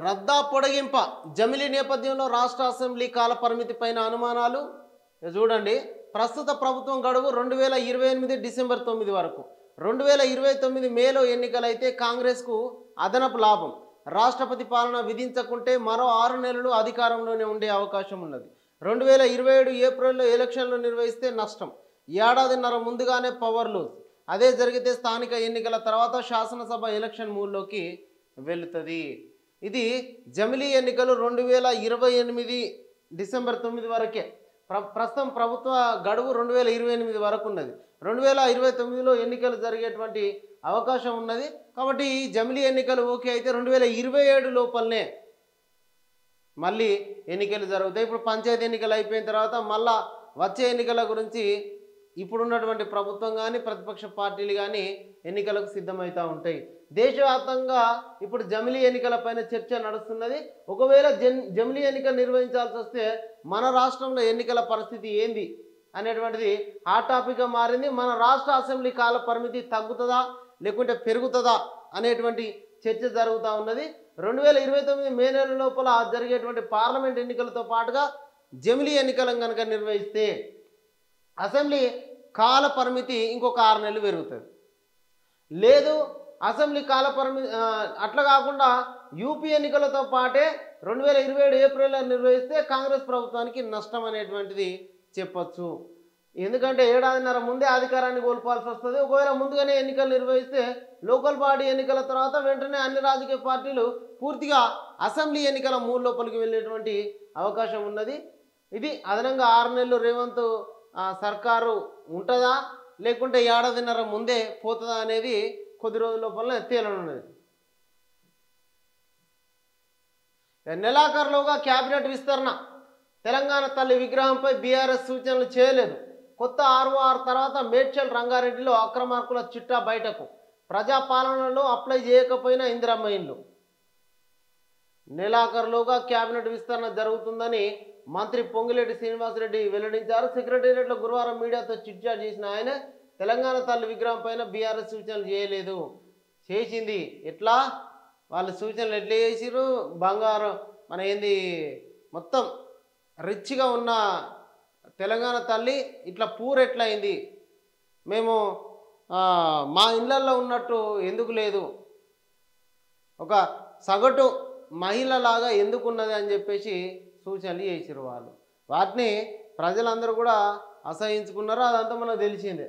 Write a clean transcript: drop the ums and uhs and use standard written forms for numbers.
రద్దా పొడిగింప జమిలీ నేపథ్యంలో రాష్ట్ర అసెంబ్లీ కాల పరిమితి పైన అనుమానాలు. చూడండి, ప్రస్తుత ప్రభుత్వం గడువు 2028 డిసెంబర్ 9 వరకు. 2029 మేలో ఎన్నికలైతే కాంగ్రెస్కు అదనపు లాభం. రాష్ట్రపతి పాలన విధించకుంటే మరో 6 నెలలు అధికారంలోనే ఉండే అవకాశం ఉన్నది. 2027 ఏప్రిల్లో ఎలక్షన్లు నిర్వహిస్తే నష్టం. ఏడాదిన్నర ముందుగానే పవర్ లూజ్. అదే జరిగితే స్థానిక ఎన్నికల తర్వాత శాసనసభ ఎలక్షన్ మూడ్లోకి వెళుతుంది. ఇది జమిలీ ఎన్నికలు 2028 డిసెంబర్ 9 వరకే. ప్రస్తుతం ప్రభుత్వ గడువు 2028 వరకు ఉన్నది. 2029లో ఎన్నికలు జరిగేటువంటి అవకాశం ఉన్నది. కాబట్టి ఈ జమిలీ ఎన్నికలు ఓకే అయితే 2027 లోపలనే మళ్ళీ ఎన్నికలు జరుగుతాయి. ఇప్పుడు పంచాయతీ ఎన్నికలు అయిపోయిన తర్వాత మళ్ళా వచ్చే ఎన్నికల గురించి ఇప్పుడున్నటువంటి ప్రభుత్వం కానీ ప్రతిపక్ష పార్టీలు కానీ ఎన్నికలకు సిద్ధమవుతూ ఉంటాయి. దేశవ్యాప్తంగా ఇప్పుడు జమిలీ ఎన్నికలపైన చర్చ నడుస్తున్నది. ఒకవేళ జమిలీ ఎన్నికలు నిర్వహించాల్సి వస్తే మన రాష్ట్రంలో ఎన్నికల పరిస్థితి ఏంది అనేటువంటిది హాట్ టాపిక్గా మారింది. మన రాష్ట్ర అసెంబ్లీ కాల పరిమితి తగ్గుతుందా లేకుంటే పెరుగుతుందా అనేటువంటి చర్చ జరుగుతూ ఉన్నది. 2029 మే నెల లోపల జరిగేటువంటి పార్లమెంట్ ఎన్నికలతో పాటుగా జమిలీ ఎన్నికలను కనుక నిర్వహిస్తే అసెంబ్లీ కాల పరిమితి ఇంకొక 6 నెలలు పెరుగుతుంది. లేదు అసెంబ్లీ కాల పరిమితి అట్లా కాకుండా యూపీ ఎన్నికలతో పాటే 2027 ఏప్రిల్లో నిర్వహిస్తే కాంగ్రెస్ ప్రభుత్వానికి నష్టం అనేటువంటిది చెప్పచ్చు. ఎందుకంటే ఏడాదిన్నర ముందే అధికారాన్ని కోల్పోవాల్సి వస్తుంది. ఒకవేళ ముందుగానే ఎన్నికలు నిర్వహిస్తే లోకల్ బాడీ ఎన్నికల తర్వాత వెంటనే అన్ని రాజకీయ పార్టీలు పూర్తిగా అసెంబ్లీ ఎన్నికల మూడు లోపలికి వెళ్ళేటువంటి అవకాశం ఉన్నది. ఇది అదనంగా 6 నెలలు రేవంత్ సర్కారు ఉంటుందా లేకుంటే ఏడాదిన్నర ముందే పోతుందా అనేది కొద్ది రోజుల లోపల తేలనున్నది. నెలాఖరులోగా క్యాబినెట్ విస్తరణ. తెలంగాణ తల్లి విగ్రహంపై బీఆర్ఎస్ సూచనలు చేయలేదు. కొత్త ROR తర్వాత మేడ్చల్ రంగారెడ్డిలో అక్రమార్కుల చిట్టా బయటకు. ప్రజాపాలనలో అప్లై చేయకపోయినా ఇందిరమ్మ ఇండ్లు. నెలాఖరులోగా క్యాబినెట్ విస్తరణ జరుగుతుందని మంత్రి పొంగిలేటి శ్రీనివాసరెడ్డి వెల్లడించారు. సెక్రటేరియట్లో గురువారం మీడియాతో చిట్చాట్ చేసిన ఆయన తెలంగాణ తల్లి విగ్రహం పైన బీఆర్ఎస్ సూచనలు చేయలేదు. చేసింది ఎట్లా, వాళ్ళు సూచనలు ఎట్లా చేసిరు, బంగారం మన ఏంది మొత్తం రిచ్గా ఉన్న తెలంగాణ తల్లి ఇట్లా పూర్ ఎట్లయింది, మేము మా ఇళ్ళల్లో ఉన్నట్టు ఎందుకు లేదు, ఒక సగటు మహిళలాగా ఎందుకున్నది అని చెప్పేసి సూచనలు చేసిరు వాళ్ళు. వాటిని ప్రజలందరూ కూడా అసహించుకున్నారు. అదంతా మనకు తెలిసిందే.